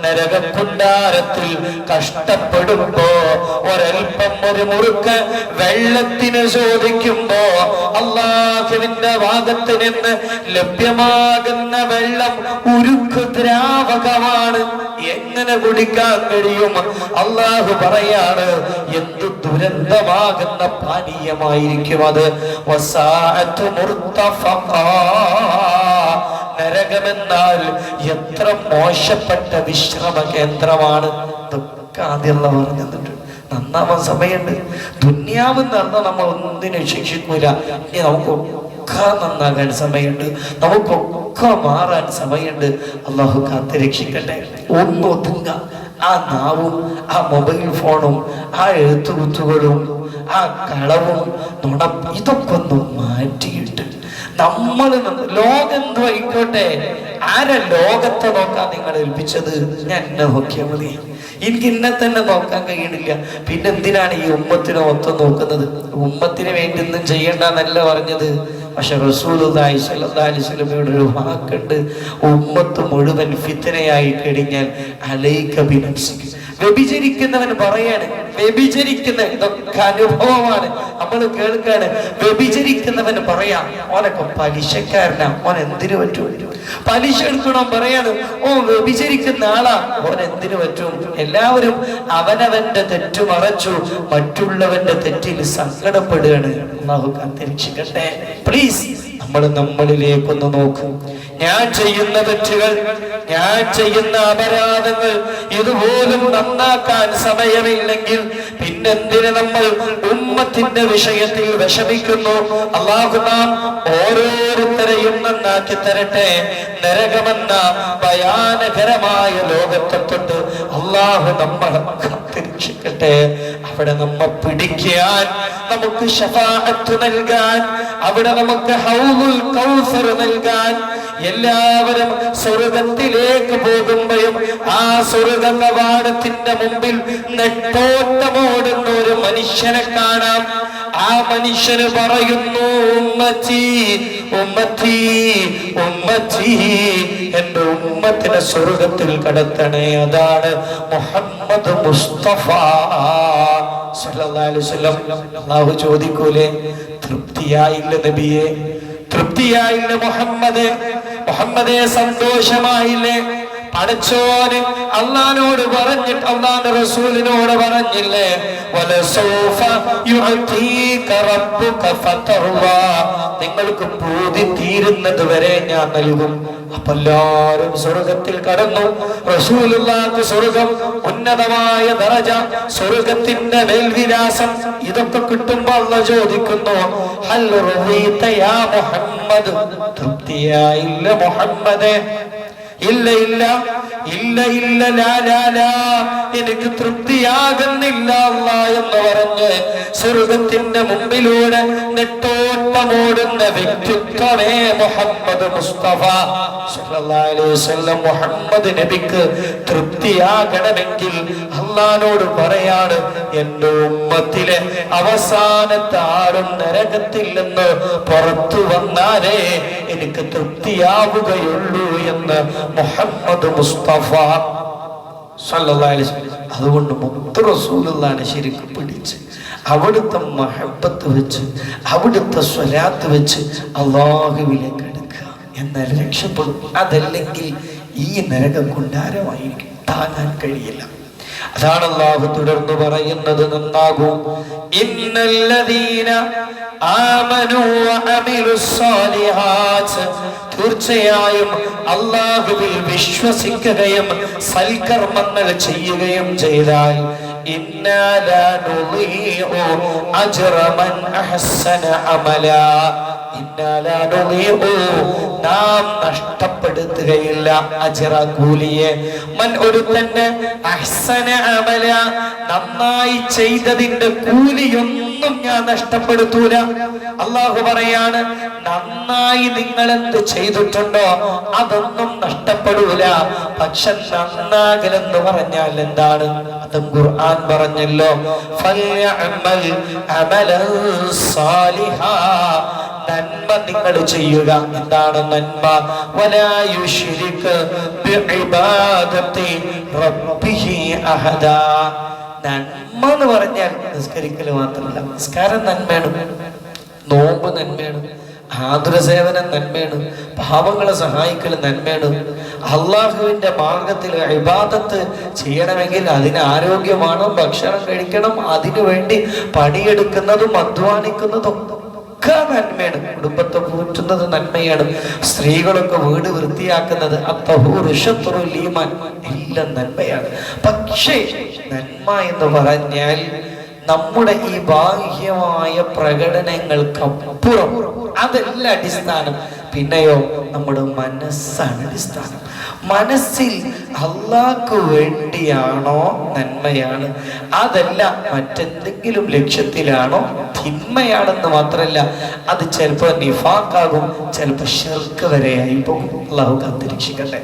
നരകക്കുണ്ടാരത്തിൽ കഷ്ടപ്പെടുമ്പോ ഒരൽപ്പം ഒരു മുറുക്ക് വെള്ളത്തിന് ചോദിക്കുമ്പോ അള്ളാഹുവിന്റെ ഭാഗത്ത് നിന്ന് ലഭ്യമാകുന്ന വെള്ളം ഉരുക്ക് ദ്രാവകമാണ്. എങ്ങനെ കുടിക്കാൻ കഴിയും? അള്ളാഹു പറയാണ്, എന്തു ദുരന്തമാകുന്ന പാനീയമായിരിക്കും അത്. വസാഅത്ത് മുർത്തഫഖാ, നരകമെന്നാൽ എത്ര മോശപ്പെട്ട വിശ്രമ കേന്ദ്രമാണ്. ഇതൊക്കെ ആദ്യം പറഞ്ഞു തന്നിട്ട് നന്നാവാൻ സമയമുണ്ട്. ദുന്യാവ് നടന്നാൽ നമ്മൾ ഒന്നിനെ ശിക്ഷിക്കൂല. ഇനി നമുക്കൊക്കെ നന്നാകാൻ സമയമുണ്ട്, നമുക്കൊക്കെ മാറാൻ സമയമുണ്ട്. അള്ളാഹു കാത്തിരക്ഷിക്കട്ടെ. ഒന്നൊതുങ്ങ. ആ നാവും ആ മൊബൈൽ ഫോണും ആ എഴുത്തുകുത്തുകളും ആ കളവും നുണ ഇതൊക്കെ ഒന്ന് മാറ്റിയിട്ട് നമ്മൾ ലോകം എന്തോ ആയിക്കോട്ടെ, ആരെ ലോകത്തെ നോക്കാൻ നിങ്ങൾ ഏൽപ്പിച്ചത്? ഞാൻ എന്നെ നോക്കിയാൽ മതി, എനിക്ക് ഇന്നെ തന്നെ നോക്കാൻ കഴിയണില്ല. പിന്നെ എന്തിനാണ് ഈ ഉമ്മത്തിനെ മൊത്തം നോക്കുന്നത്? ഉമ്മത്തിന് വേണ്ടി ഒന്നും ചെയ്യണ്ടെന്നല്ല പറഞ്ഞത്. പക്ഷെ റസൂലുള്ളാഹി സ്വല്ലല്ലാഹി അലൈഹി വസല്ലമയുടെ ഒരു വാക്കുണ്ട്, ഉമ്മത്ത് മുഴുവൻ ഫിത്നയായി കഴിഞ്ഞാൽ അലൈക ബിനഫ്സിക. വ്യഭിചരിക്കുന്നവൻ പറയാണ്, വ്യഭിചരിക്കുന്ന ഇതൊക്കെ അനുഭവമാണ്, നമ്മൾ കേൾക്കാണ്. വ്യഭിചരിക്കുന്നവൻ പറയാം, ഓനൊക്കെ പലിശക്കാരനാ, ഓൻ എന്തിനു പറ്റും? പലിശ എടുക്കണം പറയാണ്, ഓ വ്യഭിചരിക്കുന്ന ആളാ, ഓൻ എന്തിനു പറ്റും? എല്ലാവരും അവനവന്റെ തെറ്റു മറച്ചു മറ്റുള്ളവന്റെ തെറ്റിൽ സങ്കടപ്പെടുകയാണ്. അല്ലാഹു കാത്തിരക്ഷിക്കട്ടെ. പ്ലീസ് നമ്മൾ നമ്മളിലേക്കൊന്ന് നോക്കും. ഞാൻ ചെയ്യുന്ന തെറ്റുകൾ, ഞാൻ ചെയ്യുന്ന അപരാധങ്ങൾ ഇതുപോലും നന്നാക്കാൻ സമയമില്ലെങ്കിൽ പിന്നെന്തിന് നമ്മൾ ഉമ്മത്തിന്റെ വിഷയത്തിൽ വിഷമിക്കുന്നു? അല്ലാഹു നാം ഓരോരുത്തരെയും നന്നാക്കി തരട്ടെ. നരകമെന്ന ഭയാനകരമായ ലോകത്തെ തൊട്ട് അല്ലാഹു നമ്മളെ കാത്തിരക്ഷിക്കട്ടെ. അവിടെ നമ്മെ പിടിക്കാൻ, നമുക്ക് ശഫാഅത്ത് നൽകാൻ, അവിടെ നമുക്ക് ഹൗദുൽ കൗസർ നൽകാൻ, എല്ലാവരും സ്വർഗത്തിലേക്ക് പോകുമ്പോഴും ആ സ്വർഗ കവാടത്തിന്റെ മുമ്പിൽ നെട്ടോട്ടമോടുന്ന ഒരു മനുഷ്യനെ കാണാം. ആ മനുഷ്യന് പറയുന്നു, ഉമ്മത്തി ഉമ്മത്തി ഉമ്മത്തി, എന്റെ ഉമ്മത്തിനെ സ്വർഗത്തിൽ കടത്തണേ. അതാണ് മുഹമ്മദ് മുസ്തഫ സല്ലല്ലാഹു അലൈഹി വസല്ലം. അല്ലാഹു ചോദിക്കൂലേ, തൃപ്തിയായില്ല നബിയെ, തൃപ്തിയായില്ല മുഹമ്മദ്, മുഹമ്മദേ സന്തോഷമായില്ലേ? പടച്ചോന് അള്ളാനോട് പറഞ്ഞിട്ട് അള്ളാന്റെ റസൂലിനോട് പറഞ്ഞില്ലേ, വലസൗഫ യുഅതീക റബ്ബുക ഫതർവ, നിങ്ങൾക്ക് പൂതി തീരുന്നത് വരെ ഞാൻ നൽകും. അപ്പൊ എല്ലാവരും സ്വർഗത്തിൽ കടന്നു. റസൂലുള്ളാഹിക്ക് സ്വർഗം, ഉന്നതമായ ദറജ, സ്വർഗത്തിന്റെ മേൽവിലാസം, ഇതൊക്കെ കിട്ടുമ്പോ അല്ലാഹ് ചോദിക്കുന്നു, ഹൽ റളീത യാ മുഹമ്മദ്, തൃപ്തിയായില്ല മുഹമ്മദേ? ഇല്ല ഇല്ല ഇല്ല ഇല്ല, ലാ ലാ ലാ, എനിക്ക് തൃപ്തിയാകുന്നില്ല അല്ലാഹ് എന്ന് പറഞ്ഞ് സ്വർഗത്തിന്റെ മുമ്പിലൂടെ നെട്ടോട്ടമോടുന്ന വ്യക്തിത്വമേ മുഹമ്മദ് മുസ്തഫ സല്ലല്ലാഹു അലൈഹി വസല്ലം. മുഹമ്മദ് നബിക്ക് തൃപ്തിയാകണമെങ്കിൽ അല്ലാഹുവോട് പറയാണ്, എന്റെ ഉമ്മത്തിലെ അവസാനത്തെ ആരും നരകത്തിൽ നിന്ന് പുറത്തു വന്നാലേ എനിക്ക് തൃപ്തിയാവുകയുള്ളൂ എന്ന് മുഹമ്മദ് മുസ്തഫ സല്ലല്ലാഹു അലൈഹി വസല്ലം. അതുകൊണ്ട് മുത്ത് റസൂലുള്ളാഹിനെ ശരിക്കും പിടിച്ച് അവിടുത്തെ മഹബത്ത് വെച്ച് അവിടുത്തെ സ്വലാത്ത് വെച്ച് അല്ലാഹുവിലേക്ക് എടുക്കുക, എന്നാൽ രക്ഷപ്പെടും. അതല്ലെങ്കിൽ ഈ നരകം കൊണ്ടാരമായിരിക്കും, താങ്ങാൻ കഴിയില്ല. അതാണ് അല്ലാഹു തുടർന്ന് പറയുന്നത്, നന്നാകും. ഇന്നല്ലദീന ആമനൂ വഅമിലുസ് സാലിഹാത്ത്, തീർച്ചയായും അല്ലാഹുവിൽ വിശ്വസിക്കുകയും സൽക്കർമ്മങ്ങൾ ചെയ്യുകയും ചെയ്താൽ ഇന്നാ ലാ നുളീഉ അജ്റ മൻ അഹ്സന അമല, നാം നഷ്ടപ്പെടുത്തുകയില്ല അജ്റ കൂലിയെ. മൻ ഒരുത്തന്റെ അഹ്സന അമല നന്നായി ചെയ്തതിന്റെ കൂലിയൊന്നും ഞാൻ നഷ്ടപ്പെടുത്തൂല. അള്ളാഹു പറയാണ്, നന്നായി നിങ്ങൾ എന്ത് ചെയ്തിട്ടുണ്ടോ അതൊന്നും നഷ്ടപ്പെടൂല. പക്ഷെ നന്നാകലെന്ന് പറഞ്ഞാൽ എന്താണ്? അതും ഖുർആൻ പറഞ്ഞല്ലോ, ഫൽയഅമൽ അമലൻ സാലിഹാ, നന്മ നിങ്ങൾ ചെയ്യുക. എന്താണ് നന്മ? വലാ യുശ്രിക് ബിഇബാദത്തി റബ്ബിഹി അഹദാ. നന്മ എന്ന് പറഞ്ഞാൽ നിസ്കരിക്കൽ മാത്രമല്ല. നിസ്കാരം നന്മയാണ്, നോമ്പ് നന്മയാണ്, ആതുര സേവനം നന്മയാണ്, പാവങ്ങളെ സഹായിക്കൽ നന്മയാണ്. അള്ളാഹുവിന്റെ മാർഗത്തിൽ ഇബാദത്ത് ചെയ്യണമെങ്കിൽ അതിന് ആരോഗ്യമാണ്, ഭക്ഷണം കഴിക്കണം, അതിനു വേണ്ടി പണിയെടുക്കുന്നതും അധ്വാനിക്കുന്നതും ഒക്കെ നന്മയാണ്. കുടുംബത്തെ പോറ്റുന്നത് നന്മയാണ്. സ്ത്രീകളൊക്കെ വീട് വൃത്തിയാക്കുന്നത് എല്ലാം നന്മയാണ്. പക്ഷേ നന്മ എന്ന് പറഞ്ഞാൽ നമ്മുടെ ഈ ബാഹ്യമായ പ്രകടനങ്ങൾക്കപ്പുറം അതല്ല അടിസ്ഥാനം. പിന്നെയോ നമ്മുടെ മനസ്സാണ് അടിസ്ഥാനം. മനസ്സിൽ അള്ളാഹ്ക്ക് വേണ്ടിയാണോ നന്മയാണ്, അതല്ല മറ്റെന്തെങ്കിലും ലക്ഷ്യത്തിലാണോ തിന്മയാണെന്ന് മാത്രമല്ല, അത് ചിലപ്പോൾ നിഫാഖാകും, ചിലപ്പോൾ ശിർക്ക് വരെയായി പോകും. അള്ളാഹു കാത്തിരക്ഷിക്കട്ടെ.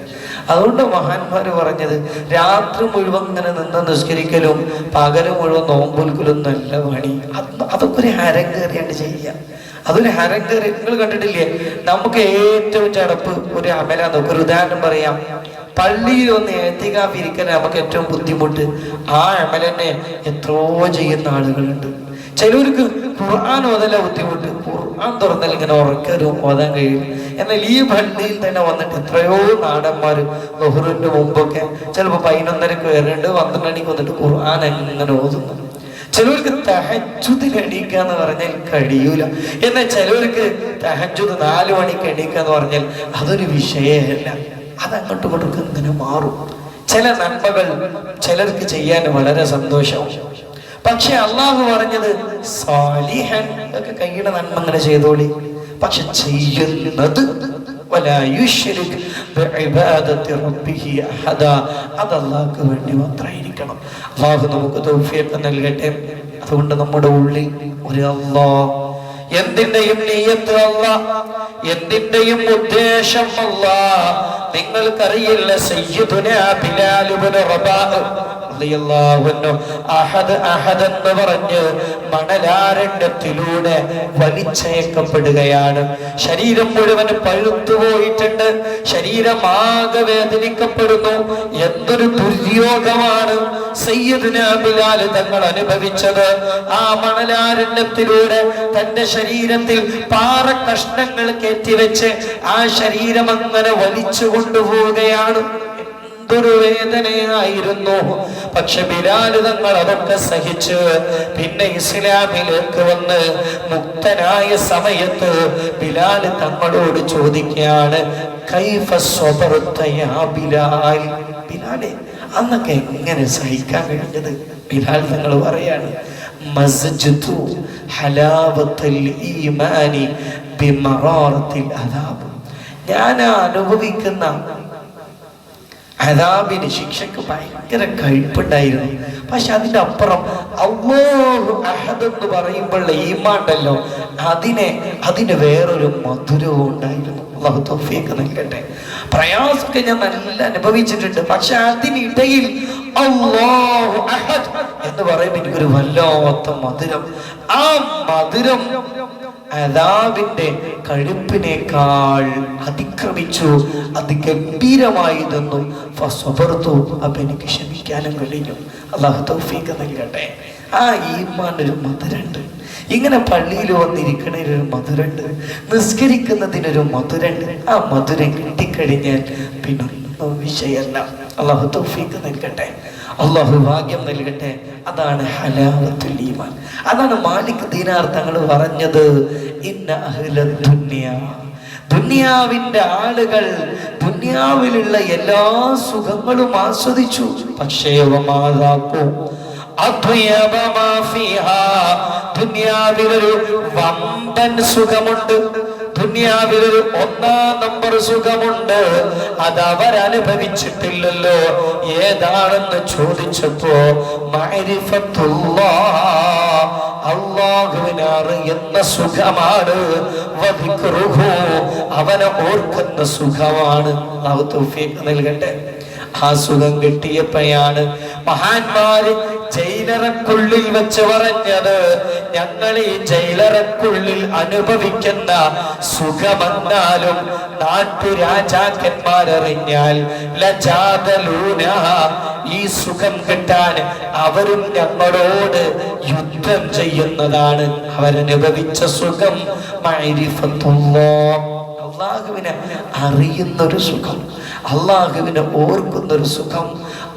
അതുകൊണ്ട് മഹാന്മാര് പറഞ്ഞത്, രാത്രി മുഴുവൻ ഇങ്ങനെ നിന്ന് നിസ്കരിക്കലും പകല് മുഴുവൻ നോമ്പൊലിക്കലും നല്ല പണി. അതൊക്കെ ഒരു ഹരം കയറിയാണ്ട് ചെയ്യാം. അതൊരു ഹരം കയറി. നിങ്ങൾ കണ്ടിട്ടില്ലേ, നമുക്ക് ഏറ്റവും ചടപ്പ് ഒരു അമലാണ്. ഒരു ഉദാഹരണം പറയാം. പള്ളിയിൽ ഒന്ന് എത്തിക്കാഫ് ഇരിക്കാൻ നമുക്ക് ഏറ്റവും ബുദ്ധിമുട്ട്. ആ അമലനെ എത്രയോ ചെയ്യുന്ന ആളുകളുണ്ട്. ചിലവർക്ക് ഖുർആൻ ഓതല്ല ബുദ്ധിമുട്ട്. ഖുർആൻ തുറന്നാൽ ഇങ്ങനെ ഉറക്കരും ഓതാൻ കഴിയും. എന്നാൽ ഈ പള്ളിയിൽ തന്നെ വന്നിട്ട് എത്രയോ നാടന്മാർ ളുഹ്റിന്റെ മുമ്പൊക്കെ ചിലപ്പോൾ 11:30 വരേണ്ട 12 മണിക്ക് വന്നിട്ട് ഖുർആൻ എങ്ങനെ ഓതുന്നു. ചിലവർക്ക് തഹജ്ജുദിന് എണീക്കാന്ന് പറഞ്ഞാൽ കഴിയൂല. എന്നാൽ ചിലവർക്ക് തഹജ്ജുദ് 4 മണിക്ക് എണീക്കാന്ന് പറഞ്ഞാൽ അതൊരു വിഷയമല്ല. അതങ്ങോട്ടും ഇങ്ങോട്ടും ഇങ്ങനെ മാറും. ചില നന്മകൾ ചിലർക്ക് ചെയ്യാൻ വളരെ സന്തോഷം. പക്ഷെ അള്ളാഹു പറഞ്ഞത് സാലിഹൻ ഒക്കെ കൈയുടെ നന്മ അങ്ങനെ ചെയ്തോളി. പക്ഷെ ചെയ്യുന്നത് അത് അള്ളാഹ്ക്ക് വേണ്ടി മാത്രമായിരിക്കണം. അള്ളാഹു നമുക്ക് തൗഫീഖ് നൽകട്ടെ. അതുകൊണ്ട് നമ്മുടെ ഉള്ളിൽ ഒരു അല്ലാഹ്, എന്തിന്റെയും നിയ്യത്ത് അല്ലാഹ്, എന്തിന്റെയും ഉദ്ദേശം അല്ലാഹ്. നിങ്ങൾക്കറിയില്ല, സയ്യിദുനാ ബിലാൽ ഇബ്നു റബാഹ് അഹദ് അഹദ് എന്ന് പറഞ്ഞ് മണലാരണ്യത്തിലൂടെ വലിച്ചയക്കപ്പെടുകയാണ്. ശരീരം മുഴുവൻ പഴുത്തുപോയിട്ടുണ്ട്. ശരീരം ആകെ വേദനിക്കപ്പെടുന്നു. എന്തൊരു ദുര്യോഗമാണ് സയ്യിദുനാ ബിലാൽ തങ്ങൾ അനുഭവിച്ചത്. ആ മണലാരണ്യത്തിലൂടെ തന്റെ ശരീരത്തിൽ പാറ കഷ്ണങ്ങൾ കയറ്റിവെച്ച് ആ ശരീരം അങ്ങനെ വലിച്ചു കൊണ്ടുപോവുകയാണ്. എന്തൊരു വേദനയായിരുന്നു. പക്ഷെ ബിലാൽ തങ്ങൾ അതൊക്കെ സഹിച്ച് പിന്നെ ഇസ്ലാമിലേക്ക് വന്ന് മുക്തനായ സമയത്ത് ബിലാൽ തങ്ങളോട് ചോദിക്കുകയാണ്, കൈഫ സ്വബർത യാ ബിലാൽ, ബിലാലെ അന്നൊക്കെ എങ്ങനെ സഹിക്കാൻ കഴിഞ്ഞത്? ബിലാൽ തങ്ങൾ പറയാണ്, മസ്ജതു ഹലാവത്തുൽ ഈമാനി ബിമറാറത്തിൽ അദാബ്, ഞാൻ അനുഭവിക്കുന്ന അദാബിന്, ശിക്ഷക്ക് ഭയങ്കര കയ്പുണ്ടായിരുന്നു. പക്ഷെ അതിന്റെ അപ്പുറം അല്ലാഹു അഹദ് എന്ന് പറയുമ്പോഴുള്ള ഈമാണ്ടല്ലോ, അതിന് വേറൊരു മധുരവും ഉണ്ടായിരുന്നു. അല്ലാഹു തൗഫീഖ് നൽകട്ടെ. പ്രയാസമൊക്കെ ഞാൻ നല്ല അനുഭവിച്ചിട്ടുണ്ട്. പക്ഷെ അതിനിടയിൽ അല്ലാഹു അഹദ് എന്ന് പറയുമ്പോൾ എനിക്കൊരു വല്ലാത്ത മധുരം. ആ മധുരം അദാബിന്റെ കഴുപ്പിനേക്കാൾ അതിക്രമിച്ചു, അതിഗംഭീരമായിരുന്നു. അപ്പൊ എനിക്ക് ക്ഷമിക്കാനും കഴിഞ്ഞു. അല്ലാഹു തൗഫീഖ് നൽകട്ടെ. ആ ഈമാനൊരു മധുരണ്ട്. ഇങ്ങനെ പള്ളിയിൽ വന്നിരിക്കണൊരു മധുരണ്ട്, നിസ്കരിക്കുന്നതിനൊരു മധുരണ്ട്. ആ മധുരം കിട്ടിക്കഴിഞ്ഞാൽ പിന്നൊന്നും വിഷയമല്ല. അല്ലാഹു തൗഫീഖ് നൽകട്ടെ. അല്ലാഹു ഭാഗ്യം നൽകട്ടെ. അതാണ് ഹലാവത്തുൽ ഈമാൻ. അതാണ് മാലിക് ദീനാർ തങ്ങൾ പറഞ്ഞത്, ഇന്ന അഹ്ലദ് ദുനിയ, ദുനിയാവിന്റെ ആളുകൾ ദുനിയാവിലുള്ള എല്ലാ സുഖങ്ങളും ആസ്വദിച്ചു. പക്ഷേ ദുനിയാവിലൊരു വമ്പൻ സുഖമുണ്ട്. ദുനിയാവിലൊരു 1-ാം നമ്പർ സുഖമുണ്ട്, അത് അവരനുഭവിച്ചിട്ടില്ലല്ലോ. ഏതാണെന്ന് ചോദിച്ചപ്പോ മഅരിഫത്തുല്ലാഹ്, അല്ലാഹുവിനെ അറിയുന്ന സുഖമാണ്. വദിക്റുഹു, അവനെ ഓർക്കുന്ന സുഖമാണ്. അല്ലാഹു തൗഫീഖ് നൽകട്ടെ. ആ സുഖം കിട്ടിയപ്പോഴാണ് മഹാന്മാര് ജയിലറക്കുള്ളിൽ വെച്ച് പറഞ്ഞത്, ഞങ്ങൾ ഈ ജയിലറക്കുള്ളിൽ അനുഭവിക്കുന്ന സുഖമെന്നാലും നാട്ടുരാജാക്കന്മാരറിഞ്ഞാൽ ലജാദലൂന, ഈ സുഖം കിട്ടാൻ അവരും ഞങ്ങളോട് യുദ്ധം ചെയ്യുന്നതാണ്. അവരനുഭവിച്ച സുഖം മഅരിഫത്തുല്ലാഹ്, അല്ലാഹുവിനെ അറിയുന്നൊരു സുഖം, അല്ലാഹുവിനെ ഓർക്കുന്നൊരു സുഖം,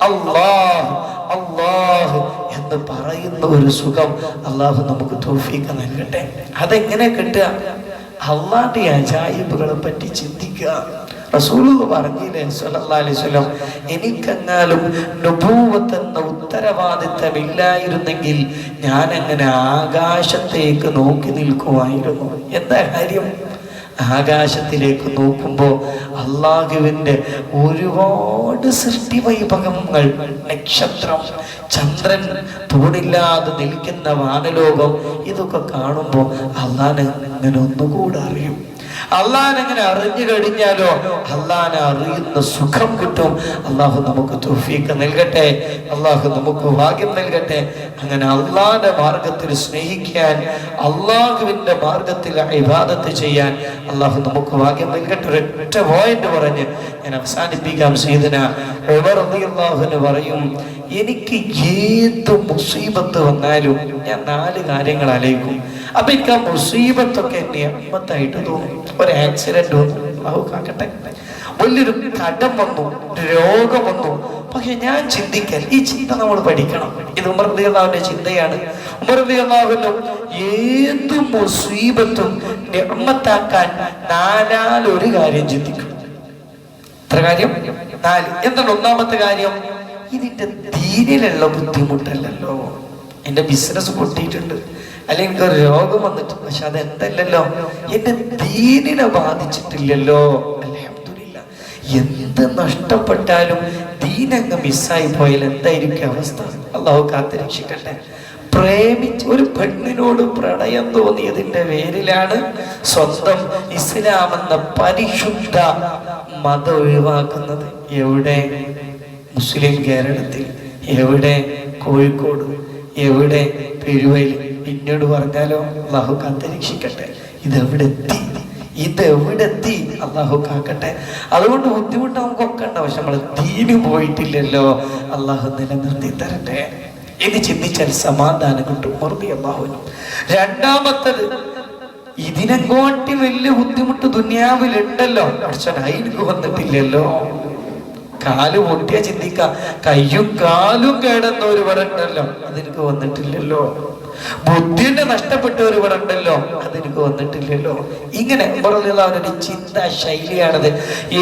അല്ലാഹ് അല്ലാഹ് എന്ന് പറയുന്ന ഒരു സുഖം. അല്ലാഹു നമുക്ക് തൗഫീഖ് നൽകട്ടെ. അതെങ്ങനെ കിട്ടുക? അല്ലാഹുവിന്റെ അജായിബുകളെ പറ്റി ചിന്തിക്കുക. റസൂലുള്ളാഹി പറഞ്ഞില്ലേ സ്വല്ലല്ലാഹു അലൈഹി വസല്ലം, എനിക്കെങ്ങാലും നുബൂവത്ത് എന്ന ഉത്തരവാദിത്തം ഇല്ലായിരുന്നെങ്കിൽ ഞാൻ അങ്ങനെ ആകാശത്തേക്ക് നോക്കി നിൽക്കുമായിരുന്നു. എന്താ കാര്യം? ആകാശത്തിലേക്ക് നോക്കുമ്പോൾ അള്ളാഹുവിൻ്റെ ഒരുപാട് സൃഷ്ടി വൈഭവങ്ങൾ, നക്ഷത്രം, ചന്ദ്രൻ, തൂണില്ലാതെ നിൽക്കുന്ന വാനലോകം, ഇതൊക്കെ കാണുമ്പോൾ അള്ളാഹനെ അങ്ങനെ ഒന്നുകൂടെ അറിയും. അള്ളാഹനെങ്ങനെ അറിഞ്ഞു കഴിഞ്ഞാലോ അള്ളാഹനെ അറിയുന്ന സുഖം കിട്ടും. അള്ളാഹു നമുക്ക് തൗഫീഖ് നൽകട്ടെ, അള്ളാഹു നമുക്ക് ഭാഗ്യം നൽകട്ടെ. അങ്ങനെ അള്ളാഹുവിന്റെ മാർഗത്തിൽ സ്നേഹിക്കാൻ, അള്ളാഹുവിന്റെ മാർഗത്തിൽ ഇബാദത്ത് ചെയ്യാൻ അള്ളാഹു നമുക്ക് ഭാഗ്യം നൽകട്ടെ. ഒരൊറ്റ പോയിന്റ് പറഞ്ഞ് ഞാൻ അവസാനിപ്പിക്കാം. സയ്യിദുനാ ഉമർ റളിയല്ലാഹു അൻഹു പറയും, എനിക്ക് ഏത് മുസീബത്ത് വന്നാലും ഞാൻ 4 കാര്യങ്ങൾ ആലോചിക്കും. അപ്പൊ എനിക്ക് ആ മുസീബത്തൊക്കെ നിയമത്തായിട്ട് തോന്നും. ഒരു ആക്സിഡന്റ് വന്നു, അഹു കാക്കട്ടെ, വലിയൊരു കടം വന്നു, രോഗം വന്നു. പക്ഷെ ഞാൻ ചിന്തിക്കൽ, ഈ ചിന്ത നമ്മൾ പഠിക്കണം. ഇത് ഉമർ റളിയല്ലാഹുവിന്റെ ചിന്തയാണ്. ഉമർ റളിയല്ലാഹു അൻഹു ഏത് മുസീബത്തും നിഅമത്താക്കാൻ 4 കാര്യം ചിന്തിക്കും. എത്ര കാര്യം? 4. എന്താണ് ഒന്നാമത്തെ കാര്യം? ഇതിന്റെ ദീനിലുള്ള ബുദ്ധിമുട്ടല്ലല്ലോ. എന്റെ ബിസിനസ് പൊട്ടിയിട്ടുണ്ട്, അല്ലെങ്കിൽ എനിക്ക് ഒരു രോഗം വന്നിട്ടുണ്ട്, പക്ഷെ അതെന്തല്ലല്ലോ, എന്റെ ദീനിനെ ബാധിച്ചിട്ടില്ലല്ലോ. അൽഹംദുലില്ലാ. എന്ത് നഷ്ടപ്പെട്ടാലും ദീനങ്ങ് മിസ്സായി പോയാൽ എന്തായിരിക്കും അവസ്ഥ? അല്ലാഹു കാത്തുരക്ഷിക്കട്ടെ. പ്രേമിച്ച് ഒരു പെണ്ണിനോട് പ്രണയം തോന്നിയതിന്റെ പേരിലാണ് സ്വന്തം ഇസ്ലാം എന്ന പരിശുദ്ധ മതം ഒഴിവാക്കുന്നത്. എവിടെ? മുസ്ലിം കേരളത്തിൽ, എവിടെ? കോഴിക്കോട്, എവിടെ? പെരുവയിൽ. പിന്നീട് പറഞ്ഞാലോ അല്ലാഹു കാത്തുരക്ഷിക്കട്ടെ. ഇതെവിടെത്തി അല്ലാഹു കാക്കട്ടെ. അതുകൊണ്ട് ബുദ്ധിമുട്ട് നമുക്കൊക്കെ ഉണ്ടാവും, പക്ഷെ നമ്മൾ ദീന് പോയിട്ടില്ലല്ലോ. അല്ലാഹു നിലനിർത്തി തരട്ടെ. ഇത് ചിന്തിച്ചാൽ സമാധാനം കിട്ടും. റളിയല്ലാഹു. രണ്ടാമത്തത്, ഇതിനെങ്ങോട്ടി വലിയ ബുദ്ധിമുട്ട് ദുനിയാവിലുണ്ടല്ലോ, പക്ഷെ എനിക്ക് വന്നിട്ടില്ലല്ലോ. കാല് പൊട്ടിയ ചിന്തിക്ക, കയ്യും കാലും കേടുന്ന ഒരുപാട് ഉണ്ടല്ലോ, അതെനിക്ക് വന്നിട്ടില്ലല്ലോ. ബുദ്ധിന്റെ നഷ്ടപ്പെട്ടവർ ഇവിടെ ഉണ്ടല്ലോ, അതെനിക്ക് വന്നിട്ടില്ലല്ലോ. ഇങ്ങനെ അവരുടെ ചിന്താ ശൈലിയാണത്.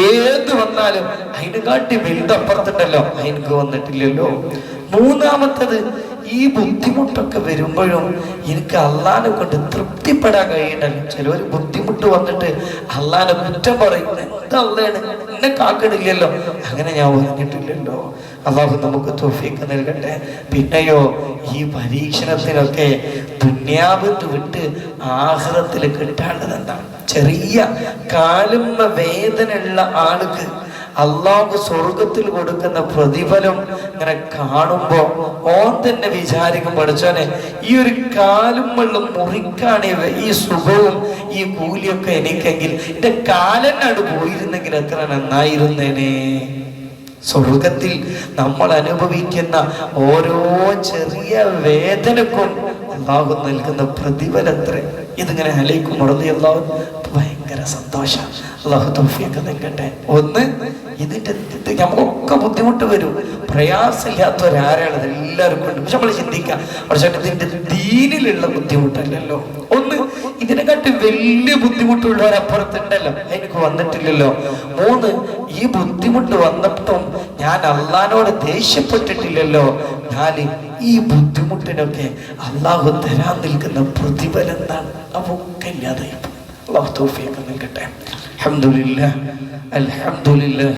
ഏത് വന്നാലും അതിനെക്കാട്ടി വലുതപ്പുറത്തുണ്ടല്ലോ, എനിക്ക് വന്നിട്ടില്ലല്ലോ. മൂന്നാമത്തത്, ഈ ബുദ്ധിമുട്ടൊക്കെ വരുമ്പോഴും എനിക്ക് അള്ളാനെ കൊണ്ട് തൃപ്തിപ്പെടാൻ കഴിയണല്ലോ. ചിലവർ ബുദ്ധിമുട്ട് വന്നിട്ട് അള്ളാനെ കുറ്റം പറയും, എന്താ അള്ളാണ് എന്നെ കാക്കണില്ലല്ലോ. അങ്ങനെ ഞാൻ പറഞ്ഞിട്ടില്ലല്ലോ. അള്ളാഹു നമുക്ക് തൗഫീഖ് നൽകട്ടെ. പിന്നെയോ, ഈ പരീക്ഷണത്തിലൊക്കെ ദുന്യാവിട്ട് വിട്ട് ആഖിറത്തിൽ കിട്ടാനുള്ളത് എന്താണ്? ചെറിയ കാലുമ്മ വേദനയുള്ള ആൾക്ക് അള്ളാഹു സ്വർഗത്തിൽ കൊടുക്കുന്ന പ്രതിഫലം ഇങ്ങനെ കാണുമ്പോ ഓൻ തന്നെ വിചാരിക്കും, പഠിച്ചോനെ, ഈ ഒരു കാലും വെള്ളം മുറിക്കാണ് ഈ സുഖവും ഈ കൂലിയൊക്കെ എനിക്കെങ്കിൽ എന്റെ കാലനാട് പോയിരുന്നെങ്കിൽ എത്ര നന്നായിരുന്നേനെ. സ്വർഗത്തിൽ നമ്മൾ അനുഭവിക്കുന്ന ഓരോ ചെറിയ വേദനക്കും അള്ളാഹു നൽകുന്ന പ്രതിഫലത്ര. ഇതിങ്ങനെ അലൈക്കും റളിയല്ലാഹു ഭയങ്കര സന്തോഷം. അള്ളാഹു തൗഫീഖ് നൽകട്ടെ. ഒന്ന്, ഇതിന്റെ നമുക്കൊക്കെ ബുദ്ധിമുട്ട് വരും, പ്രയാസമില്ലാത്തവരാരാണത്? എല്ലാവർക്കും ഉണ്ട്. പക്ഷെ നമ്മൾ ചിന്തിക്കാം, പക്ഷേ ഇതിന്റെ ദീനിലുള്ള ബുദ്ധിമുട്ടല്ലല്ലോ. ഒന്ന്, ഇതിനെക്കാട്ടി വലിയ ബുദ്ധിമുട്ടുള്ളവരപ്പുറത്തുണ്ടല്ലോ, എനിക്ക് വന്നിട്ടില്ലല്ലോ. മൂന്ന്, ഈ ബുദ്ധിമുട്ട് വന്നപ്പോൾ ഞാൻ അള്ളാനോട് ദേഷ്യപ്പെട്ടിട്ടില്ലല്ലോ. നാല്, ഈ ബുദ്ധിമുട്ടിനൊക്കെ അള്ളാഹു തരാൻ നിൽക്കുന്ന പ്രതിഫലം എന്താണ്? അതൊക്കെ ഇല്ലാതായി. അല്ലാഹു തൗഫീഖ് നൽകട്ടെ. അൽഹംദുലില്ലാഹ് അൽഹംദുലില്ലാഹ്.